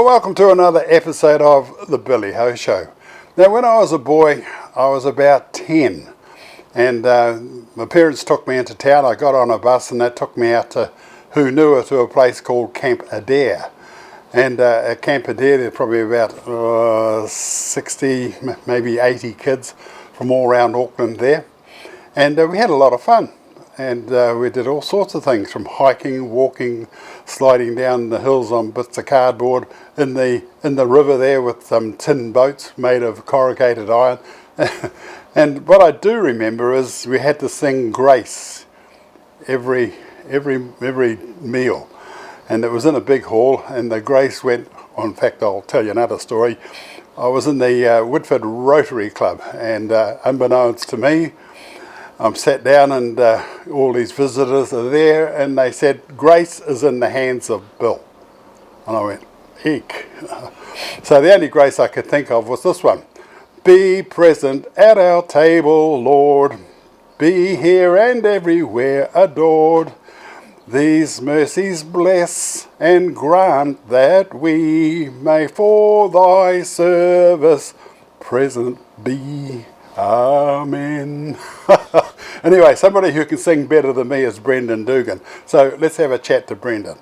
Well, welcome to another episode of the Billy Ho Show. Now, when I was a boy, I was about 10, and my parents took me into town. I got on a bus and they took me out to Hunua to a place called Camp Adair. And at Camp Adair, there are probably about 60, maybe 80 kids from all around Auckland there. And we had a lot of fun. And we did all sorts of things, from hiking, walking, sliding down the hills on bits of cardboard, in the river there with some tin boats made of corrugated iron. And what I do remember is we had to sing Grace every meal. And it was in a big hall, and the Grace went, in fact, I'll tell you another story. I was in the Whitford Rotary Club, and unbeknownst to me, I'm sat down and all these visitors are there, and they said, Grace is in the hands of Bill. And I went, eek. So the only grace I could think of was this one. Be present at our table, Lord. Be here and everywhere adored. These mercies bless and grant that we may for thy service present be. Amen. Anyway, somebody who can sing better than me is Brendan Dugan. So let's have a chat to Brendan.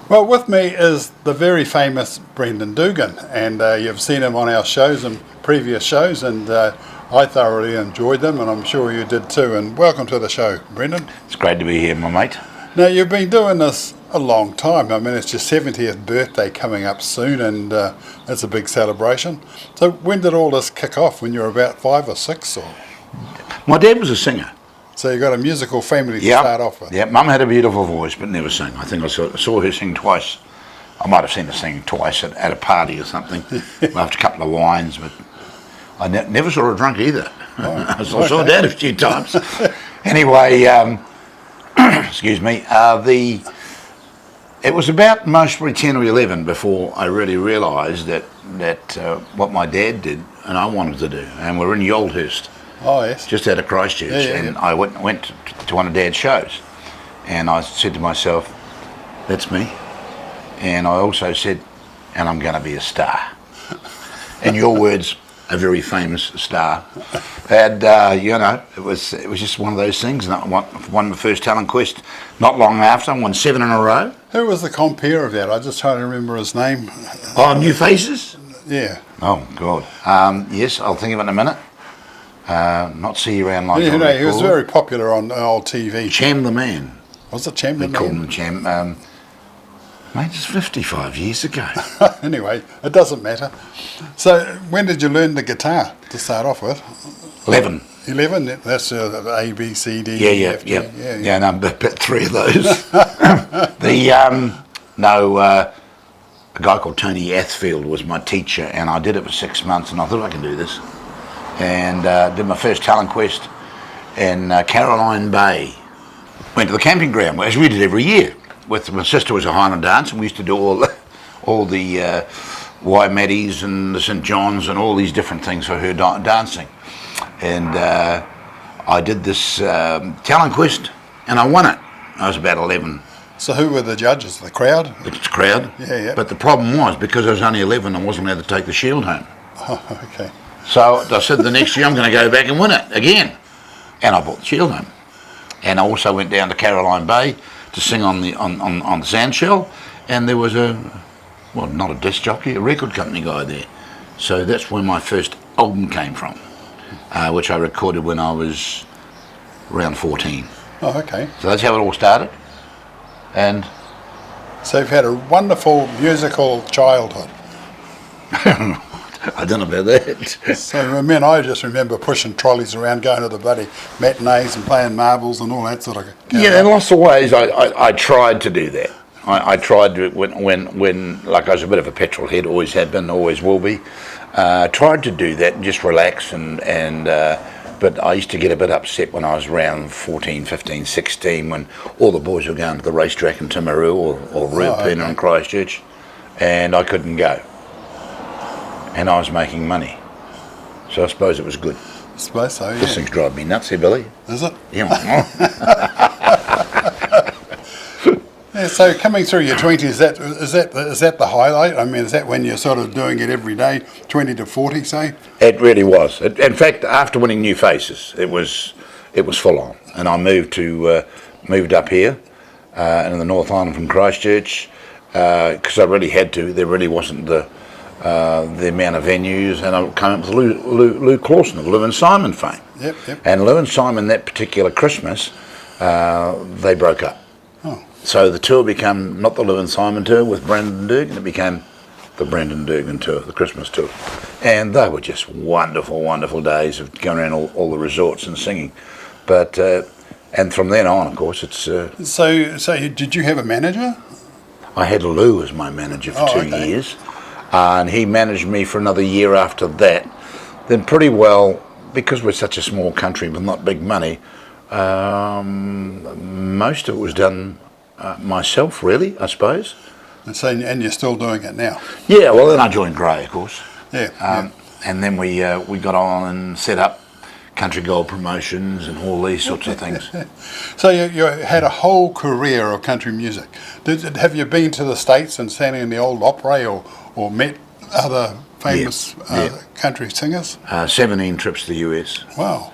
Well, with me is the very famous Brendan Dugan, and you've seen him on our shows and previous shows, and I thoroughly enjoyed them, and I'm sure you did too. And welcome to the show, Brendan. It's great to be here, my mate. Now, you've been doing this a long time. I mean, it's your 70th birthday coming up soon, and that's a big celebration. So when did all this kick off? When you were about 5 or 6? Or? My dad was a singer. So you got a musical family to start off with. Yeah, Mum had a beautiful voice, but never sang. I think I saw her sing twice. I might have seen her sing twice at a party or something, after a couple of wines, but I never saw her drunk either. Oh, I saw Dad a few times. Anyway, excuse me, it was about most probably 10 or 11 before I really realised that what my dad did and I wanted to do. And we're in Yoldhurst. Oh, yes. Just out of Christchurch. And I went to one of Dad's shows. And I said to myself, that's me. And I also said, and I'm going to be a star. In your words, a very famous star. And, it was just one of those things. And I won the first talent quest not long after. I won 7 in a row. Who was the compere of that? I just trying to remember his name. Oh, New Faces? Yeah. Oh, God. Yes, I'll think of it in a minute. Not see you around like that. He was very popular on old TV. Cham the Man. Was it Cham the Man? They called him Cham. Mate, it's 55 years ago. Anyway, it doesn't matter. So, when did you learn the guitar to start off with? 11. 11? That's A, B, C, D, E, F, G. Yeah, no, but 3 of those. A guy called Tony Athfield was my teacher, and I did it for 6 months, and I thought I can do this. And did my first talent quest in Caroline Bay. Went to the camping ground, as we did every year. My sister was a Highland dancer, and we used to do all the Waimatis and the St John's and all these different things for her dancing. And I did this talent quest, and I won it. I was about 11. So who were the judges? The crowd? The crowd. Yeah. But the problem was, because I was only 11, I wasn't allowed to take the shield home. Oh, okay. So I said the next year I'm going to go back and win it again. And I brought the shield home. And I also went down to Caroline Bay to sing on the Sandshell, and there was not a disc jockey, a record company guy there. So that's where my first album came from, which I recorded when I was around 14. Oh, okay. So that's how it all started. And so you've had a wonderful musical childhood. I don't know about that. So I just remember pushing trolleys around, going to the bloody matinees and playing marbles and all that sort of. Yeah, in lots of ways I tried to do that. I tried to when like I was a bit of a petrol head, always have been, always will be. Tried to do that and just relax but I used to get a bit upset when I was around 14, 15, 16 when all the boys were going to the racetrack in Timaru or Ruapuna in Christchurch, and I couldn't go. And I was making money. So I suppose it was good. I suppose so, yeah. This thing's driving me nuts here, Billy. Is it? Yeah. Yeah, so coming through your 20s, is that the highlight? I mean, is that when you're sort of doing it every day, 20 to 40, say? It really was. In fact, after winning New Faces, it was full on, and I moved up here in the North Island from Christchurch because I really had to. There really wasn't the amount of venues, and I came up with Lou Clawson of Lou and Simon fame. Yep. And Lou and Simon that particular Christmas, they broke up. Oh. So the tour became not the Lou and Simon tour with Brendan Dugan, it became the Brendan Dugan tour, the Christmas tour. And they were just wonderful, wonderful days of going around all the resorts and singing. But and from then on, of course, it's... So did you have a manager? I had Lou as my manager for 2 okay. years. And he managed me for another year after that. Then pretty well, because we're such a small country with not big money, most of it was done myself, really, I suppose. And you're still doing it now? Yeah, well, then I joined Grey, of course. Yeah. And then we got on and set up Country Gold Promotions and all these sorts of things. So you had a whole career of country music. Have you been to the States and sang in the old Opry or met other famous country singers? 17 trips to the US. Wow.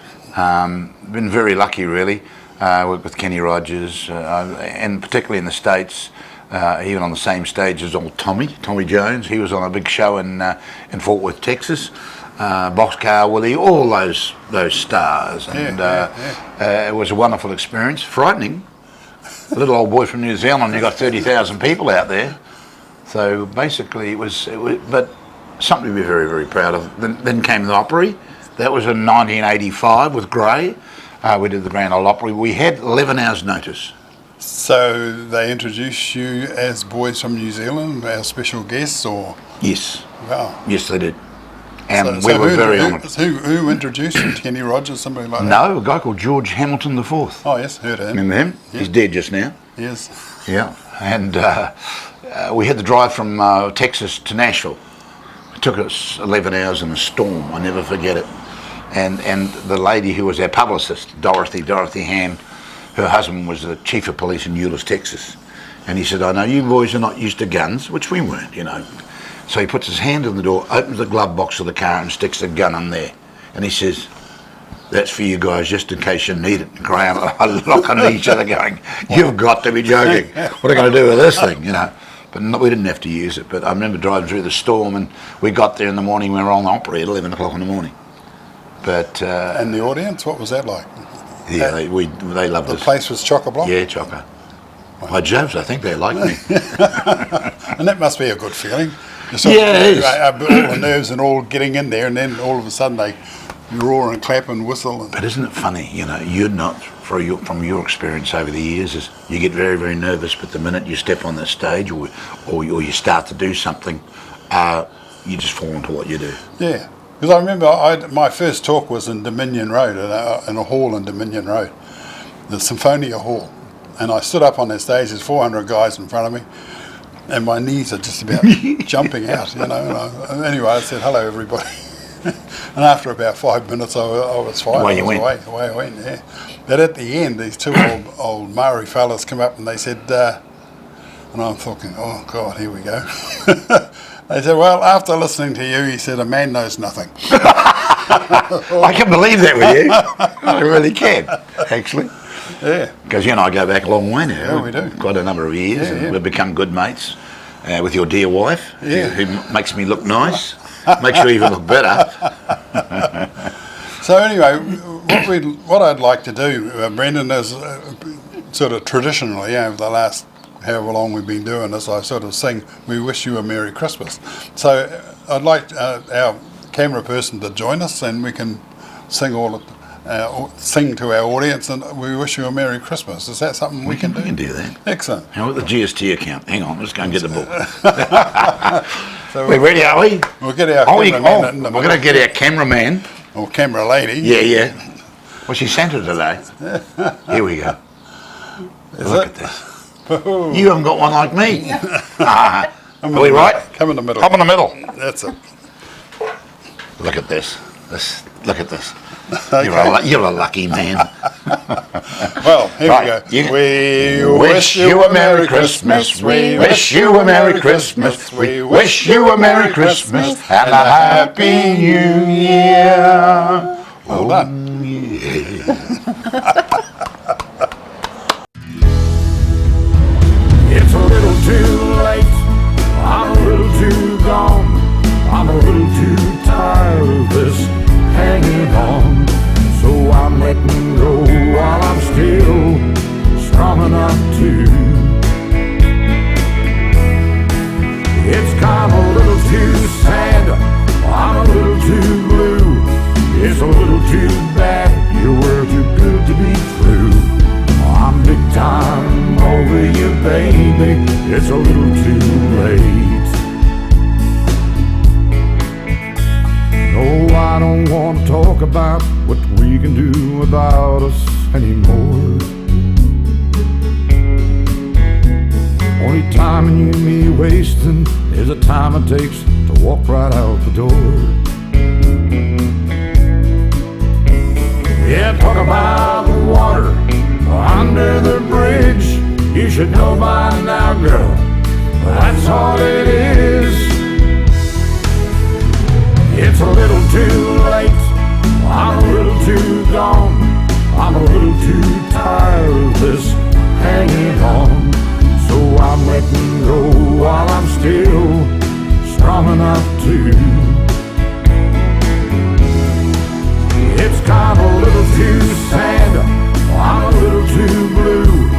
Been very lucky, really. Worked with Kenny Rogers, and particularly in the States, even on the same stage as old Tommy Jones. He was on a big show in Fort Worth, Texas. Boxcar Willie, all those stars, and it was a wonderful experience. Frightening. A little old boy from New Zealand, you got 30,000 people out there. So basically, it was, but something to be very, very proud of. Then came the Opry. That was in 1985 with Grey. We did the Grand Ole Opry. We had 11 hours notice. So they introduced you as boys from New Zealand, our special guests, or? Yes. Wow. Yes, they did. And so we were very honoured. Who introduced you? Kenny Rogers, somebody like that? No, a guy called George Hamilton IV. Oh, yes, heard of him. Remember him? Yeah. He's dead just now. Yes. Yeah. And we had to drive from Texas to Nashville. It took us 11 hours in a storm. I never forget it. And the lady who was our publicist, Dorothy Ham, her husband was the chief of police in Euless, Texas. And he said, I know you boys are not used to guns, which we weren't, you know. So he puts his hand in the door, opens the glove box of the car and sticks a gun in there. And he says, that's for you guys, just in case you need it. And cry out, I look on each other going, you've got to be joking. What are we going to do with this thing, you know? But no, we didn't have to use it. But I remember driving through the storm, and we got there in the morning, we were on the Opry at 11 o'clock in the morning. But and the audience, what was that like? Yeah, they loved us. The place was chock-a-block? Yeah, chocker. By Joves, I think they liked me. And that must be a good feeling. Yeah, it is. All the nerves and all getting in there, and then all of a sudden they roar and clap and whistle. But isn't it funny, you know, you're not, from your experience over the years, is you get very, very nervous, but the minute you step on the stage or you start to do something, you just fall into what you do. Yeah, because I remember my first talk was in Dominion Road, in a hall in Dominion Road, the Symphonia Hall. And I stood up on that stage, there's 400 guys in front of me, and my knees are just about jumping out, you know. And anyway, I said, hello, everybody. And after about 5 minutes, I was fine. Away you went. Away I went, yeah. But at the end, these two old Maori fellas come up and they said, and I'm thinking, oh, God, here we go. They said, well, after listening to you, he said, a man knows nothing. I can believe that with you. I really can, actually. Yeah. Because you and I go back a long way now. Yeah, we do. Quite a number of years, Yeah. and we've become good mates with your dear wife, Yeah. who makes me look nice, makes you even look better. So anyway, what I'd like to do, Brendan, is sort of traditionally over the last however long we've been doing this, I sort of sing "We Wish You a Merry Christmas." So I'd like our camera person to join us, and we can sing sing to our audience, and we wish you a Merry Christmas. Is that something we can do? We can do that. Excellent. How about the GST account? Hang on, let's go and get the book. So We're ready, are we? We'll get our cameraman in the we're going to get our cameraman. or camera lady. Yeah. Well, she Santa today. Here we go. Look at this. You haven't got one like me. Are we right? Come in the middle. Come in the middle. That's it. Look at this. Look at this. Okay. You're a lucky man. Well, here Right, we go. We wish you a Merry Christmas. We wish you a Merry Christmas. We wish you a Merry Christmas and a Happy New Year. Well done. It's a little too late, I'm a little too gone, I'm a little too tired of this hanging on. So I'm letting go while I'm still strong enough to. It's kind of a little too sad, I'm a little too blue. It's a little too bad, you were too good to be true. I'm big time over you, baby, it's a little too late. No, I don't want to talk about what we can do without us anymore. Only time you and me wasting is the time it takes to walk right out the door. Yeah, talk about the water under the bridge. You should know by now, girl, that's all it is. It's a little too late, I'm a little too gone, I'm a little too tired of this hanging on. So I'm letting go while I'm still strong enough to. It's kind of a little too sad, I'm a little too blue.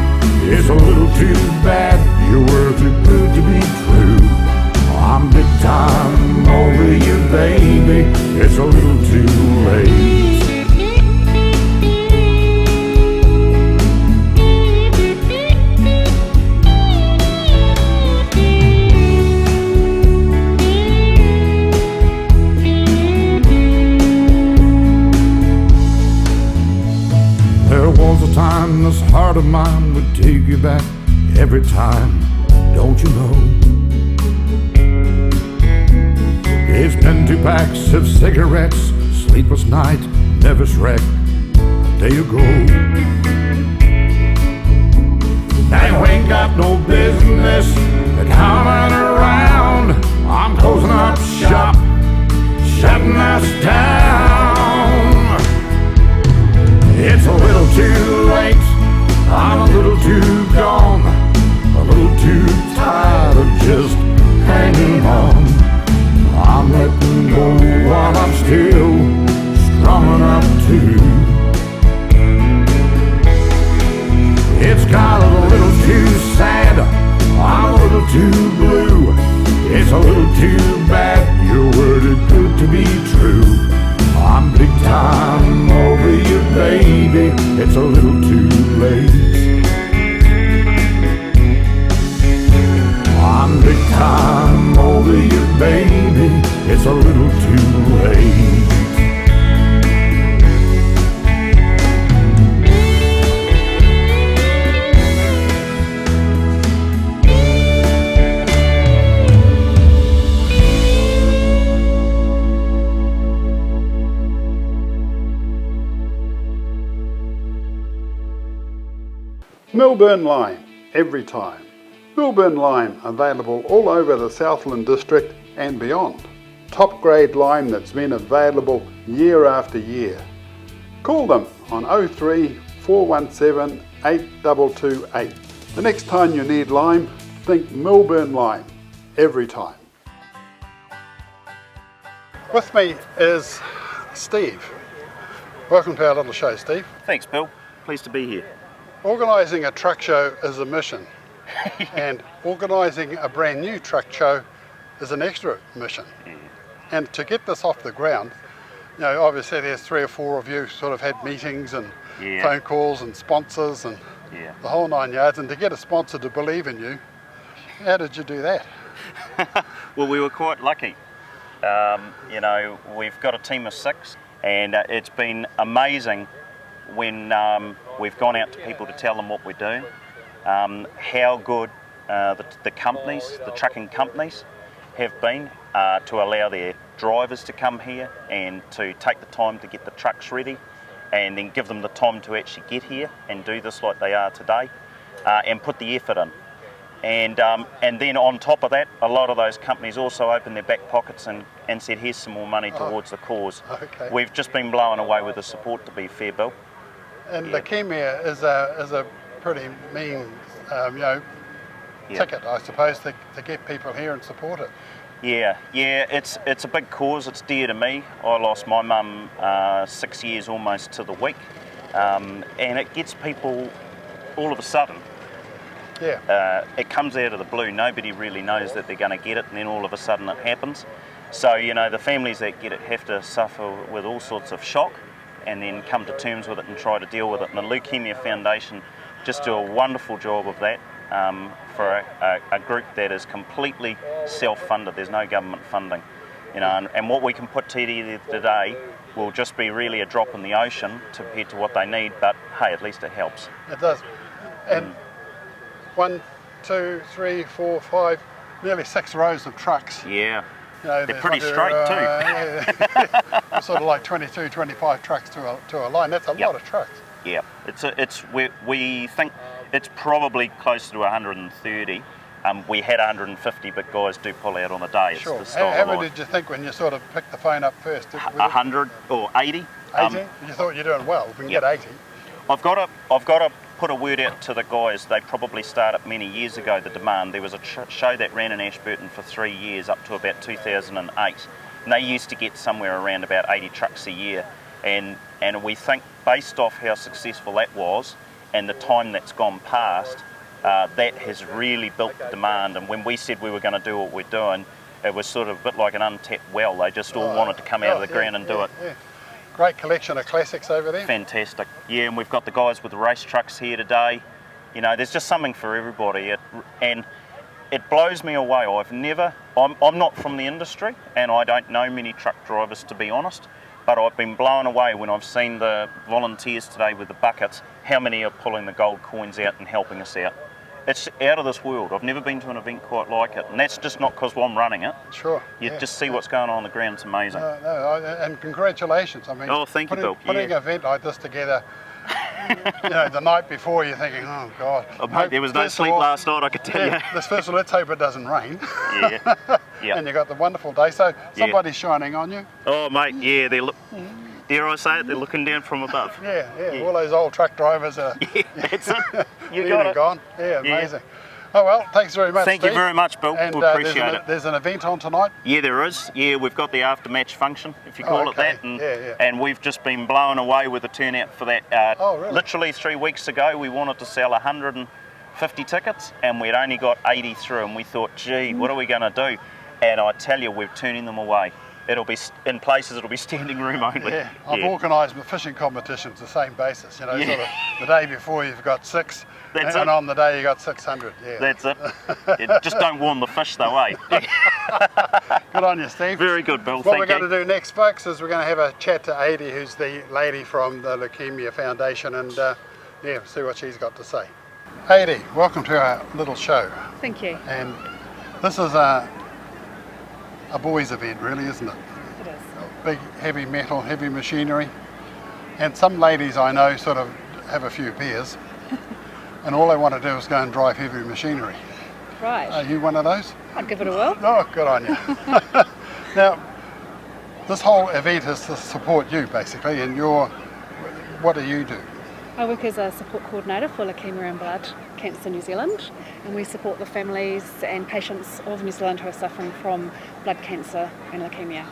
It's a little too bad, you were too good to be true. I'm big time over you, baby, it's a little too late. There was a time this heart of mine would take you back every time, don't you know? It's been 2 packs of cigarettes, sleepless night, nervous wreck, a day ago. Now you ain't got no business coming around. I'm closing up shop, shutting us down. It's a little too late, I'm a little too gone, a little too tired of just hanging on. I'm letting go while I'm still strong enough to. It's kind of a little too sad, I'm a little too blue. It's a little too bad, your word is good to be true. I'm big time over you, baby, it's a little too late. I'm big time over you, baby, it's a little too late. Milburn Lime, every time. Milburn Lime, available all over the Southland District and beyond. Top grade lime that's been available year after year. Call them on 03 417 8228. The next time you need lime, think Milburn Lime, every time. With me is Steve. Welcome to our little show, Steve. Thanks, Bill. Pleased to be here. Organising a truck show is a mission, and organising a brand new truck show is an extra mission. And to get this off the ground, you know, obviously there's 3 or 4 of you sort of had meetings and phone calls and sponsors and the whole 9 yards, and to get a sponsor to believe in you, how did you do that? Well, we were quite lucky. You know, we've got a team of 6, and it's been amazing when we've gone out to people to tell them what we're doing, how good the companies, the trucking companies have been. to allow their drivers to come here and to take the time to get the trucks ready, and then give them the time to actually get here and do this like they are today, and put the effort in. And then on top of that, a lot of those companies also opened their back pockets and said, here's some more money towards the cause. Okay. We've just been blown away with the support, to be fair, Bill. And leukemia is a pretty mean, ticket, I suppose, to get people here and support it. Yeah, it's a big cause. It's dear to me. I lost my mum 6 years almost to the week, and it gets people all of a sudden. Yeah. It comes out of the blue. Nobody really knows that they're going to get it, and then all of a sudden it happens. So, the families that get it have to suffer with all sorts of shock and then come to terms with it and try to deal with it. And the Leukemia Foundation just do a wonderful job of that for a group that is completely self-funded. There's no government funding. And what we can put together today will just be really a drop in the ocean compared to what they need, but hey, at least it helps. It does. And 1, 2, 3, 4, 5, nearly 6 rows of trucks. Yeah. They're pretty straight too. Sort of like 22, 25 trucks to a line. That's a lot of trucks. Yeah, we think it's probably closer to 130. We had 150, but guys do pull out on the day. It's Sure. the style How of many life. did you think when you sort of picked the phone up first? 100 or 80. 80? You thought you're doing well. We can get 80. I've got to put a word out to the guys. They probably started many years ago, the demand. There was a show that ran in Ashburton for 3 years up to about 2008, and they used to get somewhere around about 80 trucks a year, and we think based off how successful that was and the time that's gone past, that has really built the demand. And when we said we were going to do what we're doing, it was sort of a bit like an untapped well. They just all wanted to come out of the ground and do it. Yeah. Great collection of classics over there. Fantastic. Yeah, and we've got the guys with the race trucks here today. There's just something for everybody. And it blows me away. I'm not from the industry, and I don't know many truck drivers, to be honest, but I've been blown away when I've seen the volunteers today with the buckets, how many are pulling the gold coins out and helping us out. It's out of this world. I've never been to an event quite like it, and that's just not because I'm running it. Sure. You just see what's going on the ground. It's amazing. And congratulations. I mean, thank you, Bill. Putting an event like this together, the night before, you're thinking, oh God. Mate, there was no sleep last night, I could tell you. Let's hope it doesn't rain. Yeah. And you got the wonderful day. So somebody's shining on you. Oh, mate, yeah, dare I say it, they're looking down from above. Yeah. All those old truck drivers are That's it. You got it. Gone. Yeah, amazing. Oh well, thanks very much, Thank Steve. you very much, Bill. And we appreciate it. There's an event on tonight? Yeah, there is. Yeah, we've got the after-match function, if you call it that. And, Yeah. and we've just been blown away with the turnout for that. Really? Literally 3 weeks ago, we wanted to sell 150 tickets, and we'd only got 80 through, and we thought, gee, what are we going to do? And I tell you, we're turning them away. It'll be, in places, it'll be standing room only. Yeah, I've organised fishing competitions the same basis, sort of the day before you've got 6, and on the day you got 600. Yeah. That's it. Just don't warn the fish though, eh? Good on you, Steve. Very good, Bill. What we're going to do next, folks, is we're going to have a chat to Adi, who's the lady from the Leukemia Foundation, and see what she's got to say. Adi, welcome to our little show. Thank you. And this is a boys' event, really, isn't it? It is. Big, heavy metal, heavy machinery. And some ladies I know sort of have a few beers, and all they want to do is go and drive heavy machinery. Right. Are you one of those? I'd give it a whirl. Oh, good on you. Now, this whole event is to support you, basically, and what do you do? I work as a support coordinator for Leukemia and Blood Cancer New Zealand, and we support the families and patients of New Zealand who are suffering from blood cancer and leukemia.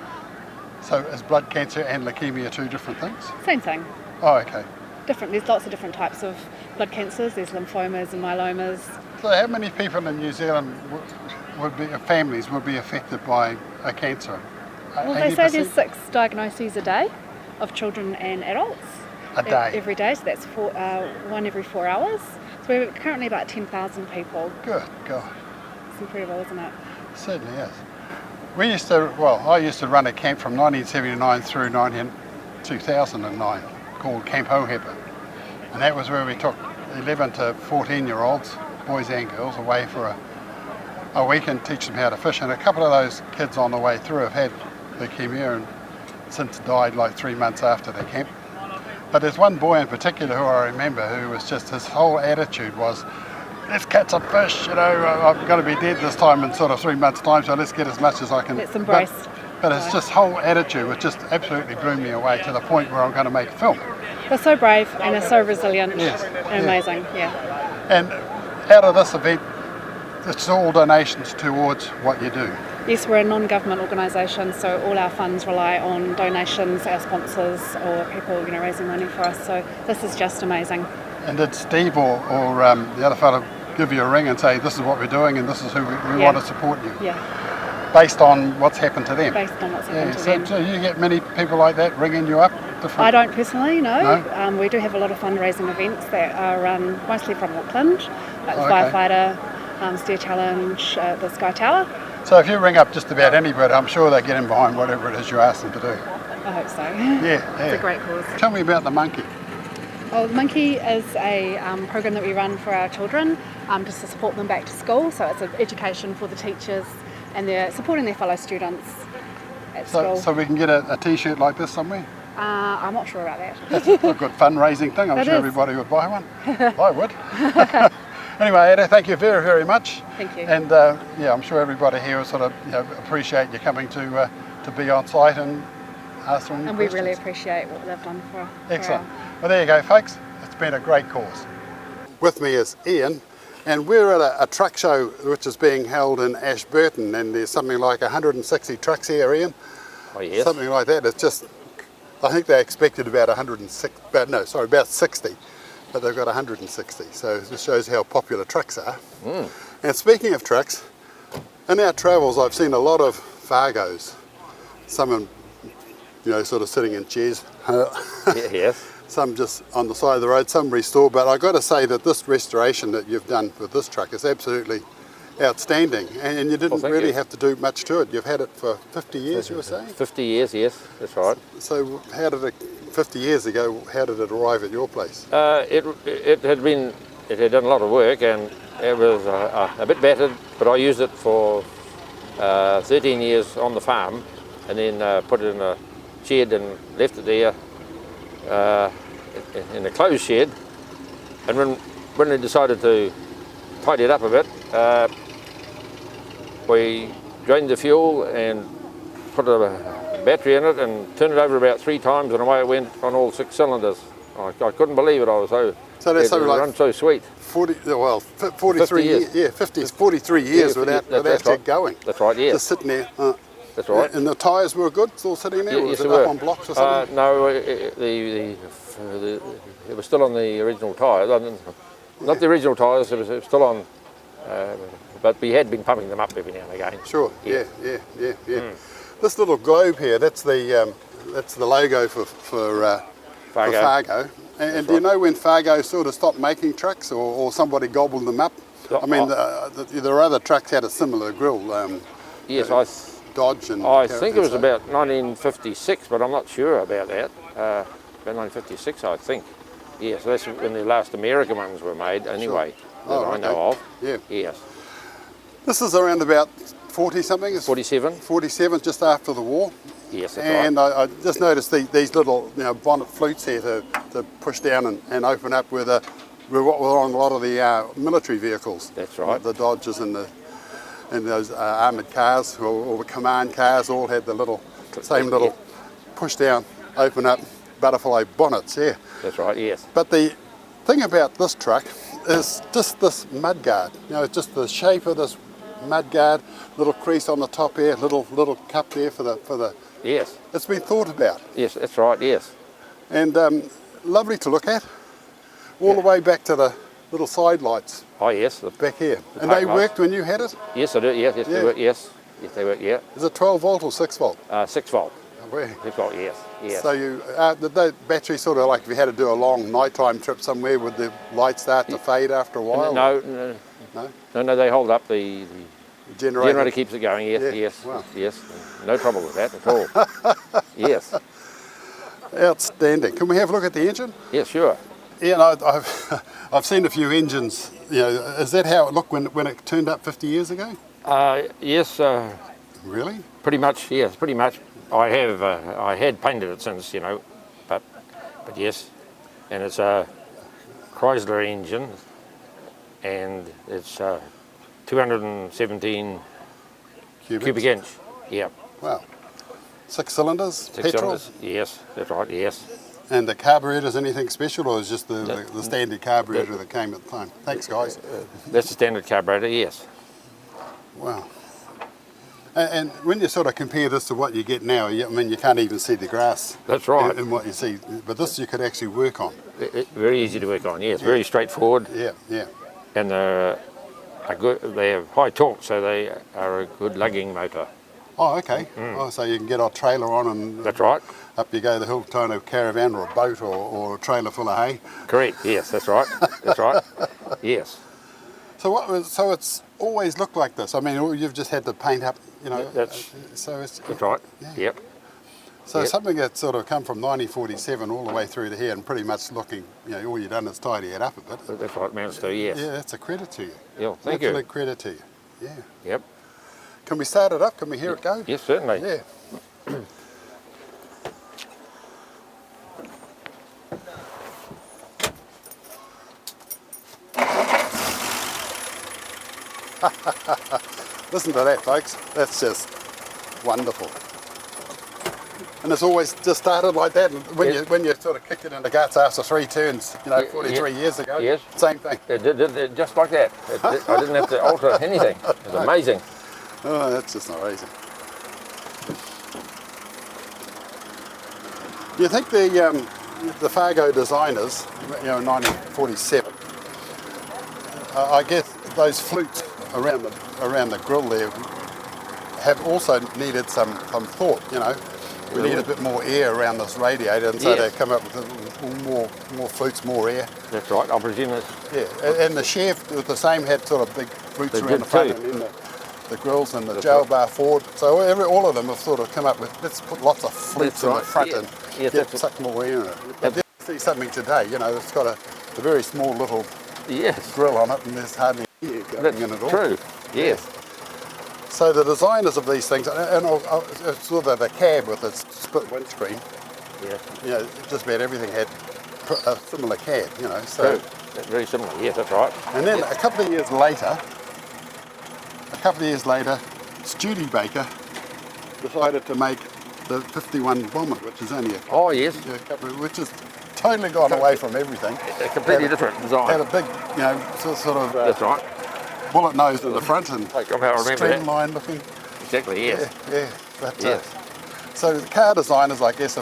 So is blood cancer and leukemia two different things? Same thing. Oh, okay. Different. There's lots of different types of blood cancers. There's lymphomas and myelomas. So how many people in New Zealand families would be affected by a cancer? Well, they say there's 6 diagnoses a day of children and adults. A day? Every day, so that's 1 every 4 hours. So we're currently about 10,000 people. Good God. It's incredible, isn't it? It certainly is. I used to run a camp from 1979 through 2009 called Camp Hohepa. And that was where we took 11 to 14-year-olds, boys and girls, away for a week and teach them how to fish. And a couple of those kids on the way through have had leukemia and since died like 3 months after their camp. But there's one boy in particular who I remember who was just, his whole attitude was, let's catch some fish, you know, I'm going to be dead this time in sort of 3 months' time, so let's get as much as I can. Let's embrace. But it's just whole attitude, which just absolutely blew me away to the point where I'm going to make a film. They're so brave and they're so resilient Yes, and amazing, yeah. And out of this event, it's all donations towards what you do. Yes, we're a non-government organisation, so all our funds rely on donations, our sponsors, or people, you know, raising money for us. So this is just amazing. And did Steve or the other fellow give you a ring and say, this is what we're doing and this is who we want to support you? Yeah, Based on what's happened to them? based on what's happened to them. So you get many people like that ringing you up? I don't personally, no. No? We do have a lot of fundraising events that are run mostly from Auckland, like the okay. Firefighter, Steer Challenge, the Sky Tower. So if you ring up just about anybody, I'm sure they get in behind whatever it is you ask them to do. I hope so. Yeah. It's a great cause. Tell me about the monkey. Well, the Monkey is a program that we run for our children just to support them back to school. So it's an education for the teachers and they're supporting their fellow students at school. So we can get a t-shirt like this somewhere? I'm not sure about that. That's a good fundraising thing. I'm It sure is. everybody would buy one. I would. Anyway, Ada, thank you very, very much. Thank you. And yeah, I'm sure everybody here will sort of appreciate you coming to be on site and answering And we questions. really appreciate what they've done for Excellent. Well, there you go, folks. It's been a great cause. With me is Ian, and we're at a truck show which is being held in Ashburton, and there's something like 160 trucks here, Ian. Oh, yes. Something like that. It's just, I think they expected about 60, but they've got 160. So it just shows how popular trucks are. And speaking of trucks, in our travels I've seen a lot of fargos. Some sort of sitting in chairs. Yes. Some just on the side of the road, some restored. But I've got to say that this restoration that you've done with this truck is absolutely outstanding. And you didn't really have to do much to it. You've had it for 50 years, you were saying? 50 years, yes, that's right. So how did it, 50 years ago, how did it arrive at your place? It had done a lot of work and it was a bit battered, but I used it for 13 years on the farm and then put it in a shed and left it there in a closed shed. And when we decided to tidy it up a bit, we drained the fuel and put a battery in it and turned it over about 3 times and away it went on all 6 cylinders. I couldn't believe it. I was So that's something like run so sweet. 43 years. Yeah, 43 years without it going. That's right. Yes. Just sitting there. That's right. And the tyres were good, still sitting there, or was Yes, it they up were. on blocks or something? No, it was still on the original tyres. Not the original tyres. It was still on. But we had been pumping them up every now and again. Sure. Yeah. This little globe here, that's the logo for Fargo. And do you know when Fargo sort of stopped making trucks, or somebody gobbled them up? I mean, there are other trucks had a similar grill. Yes, Dodge and I think it was about 1956, but I'm not sure about that. About 1956, I think. Yes, that's when the last American ones were made, anyway, that I know of. Yeah. Yes. This is around about 40 something. 47. 47, just after the war. Yes, that's And right. I just noticed these little bonnet flutes here to push down and open up with what were on a lot of the military vehicles. That's right. The Dodges and those armoured cars or the command cars all had the same little push down, open up butterfly bonnets. Yeah. That's right. Yes. But the thing about this truck is just this mud guard. Just the shape of this mud guard, little crease on the top here, little cup there for the. Yes. It's been thought about. Yes, that's right. Yes. And lovely to look at. All the way back to the little side lights Oh yes. back here. And park they lights. worked when you had it? Yes, I do. Yes, Yeah. they work. Yes, they work. Yeah. Is it 12 volt or 6 volt? 6 volt. Where? 6 volt. Yes. Yes. So did the battery sort of like if you had to do a long nighttime trip somewhere, would the light start to fade after a while? No. They hold up the Generator keeps it going. Yes. Yeah. Yes. Wow. Yes. No trouble with that at all. Yes. Outstanding. Can we have a look at the engine? Yes. Sure. Yeah, I've seen a few engines. Is that how it looked when it turned up 50 years ago? Yes, Really? pretty much. Yes, pretty much. I have. I had painted it since, you know, but yes, and it's a Chrysler engine, and it's 217 cubic inch. Yeah. Wow. 6 cylinders, Six petrol? cylinders. Yes, that's right. Yes. And the carburetor's anything special, or is just the standard carburetor that came at the time? Thanks, guys. That's the standard carburetor. Yes. Wow. And when you sort of compare this to what you get now, I mean, you can't even see the grass. That's right. In what you see, but this you could actually work on. Very easy to work on. Yes. Very straightforward. Yeah, yeah. And they have high torque, so they are a good lugging motor. Oh, okay. Oh, so you can get a trailer on and That's right. up you go the hill, towing a caravan or a boat or a trailer full of hay. Correct. Yes, that's right. That's right. Yes. So it's always looked like this. I mean, you've just had to paint up, you know. That's right. Yeah. Yep. So Yep. something that's sort of come from 1947 all the way through to here, and pretty much looking, you know, all you've done is tidy it up a bit. That's right, Mounts to, yes. Yeah, that's a credit to you. Yeah, thank you. Absolute credit to you. Yeah. Yep. Can we start it up? Can we hear it go? Yes, certainly. Yeah. Listen to that, folks. That's just wonderful. And it's always just started like that. And when you sort of kicked it in the guts after 3 turns, you know, 43 years ago, Yes. same thing. It did just like that. I didn't have to alter anything. It was amazing. Oh, that's just amazing. You think the Fargo designers, you know, in 1947, I guess those flutes around the grill there have also needed some thought, you know. We need a bit more air around this radiator, and so Yes. they come up with more flutes, more air. That's right. I presume it's Yeah, and the chef with the same had sort of big flutes They around did the front too. and then the grills and the That's jail right. bar forward. So all of them have sort of come up with, let's put lots of flutes That's in the right. front Yeah. and Yes, get that's- suck more air in it. But then you see something today, you know, it's got a very small little yes. grill on it and there's hardly air going That's in at all. true. Yes. So the designers of these things, and sort of the cab with its split windscreen, Yeah. you know, just about everything had a similar cab, you know. So, True. Very similar. Yes, that's right. and then a couple of years later, Studebaker decided to make the 51 Bomber, which is only Oh yes. which is totally gone away from everything. A completely different design. Had a big, you know, sort of That's right. bullet nose in the front and I remember that. streamlined looking. Exactly. Yes. Yeah. But, Yes. so the car designers, I guess,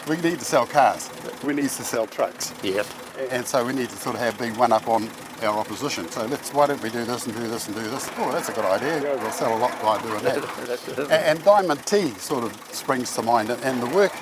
we need to sell cars. We need to sell trucks. Yes. And so we need to sort of be one up on our opposition. So why don't we do this and do this and do this? Oh, that's a good idea. We'll sell a lot by doing that. And Diamond T sort of springs to mind. And the work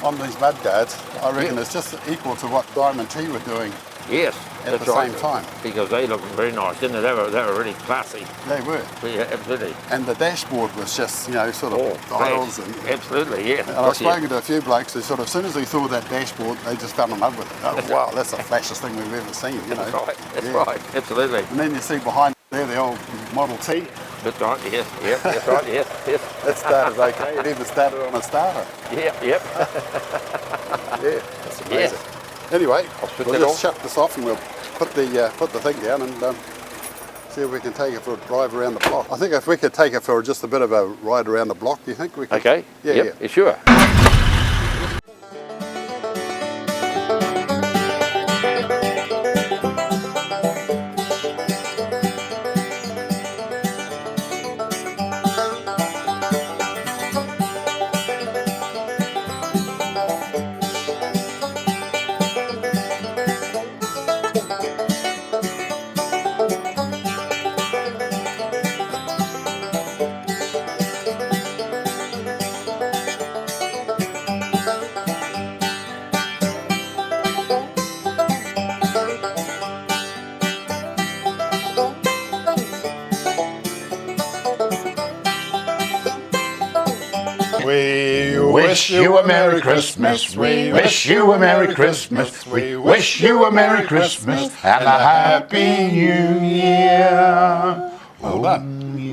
on these mudguards, I reckon, is just equal to what Diamond T were doing Yes. at That's the right. same time. Because they look very nice, didn't they? They were really classy. They were. Yeah, absolutely. And the dashboard was just, you know, sort of Oh, dials. great. And Absolutely, yeah. I've Gotcha. spoken to a few blokes who sort of, as soon as they saw that dashboard, they just fell in love with it. Oh, wow, that's the flashiest thing we've ever seen, you know. That's right. That's Yeah. right. Absolutely. And then you see behind there the old Model T. That's right. Yes. Yep. That's right. Yes. Yes. That started okay. It even started on a starter. Yep. Yep. Yeah, that's amazing. Yes. Anyway, switch we'll it just off. shut this off and we'll put the thing down and see if we can take it for a drive around the block. I think if we could take it for just a bit of a ride around the block, do you think we could? Okay. Yeah, Yep. yeah. Sure. We Wish you a Merry Christmas. We wish you a Merry Christmas. We wish you a Merry Christmas and a Happy New Year. Well done.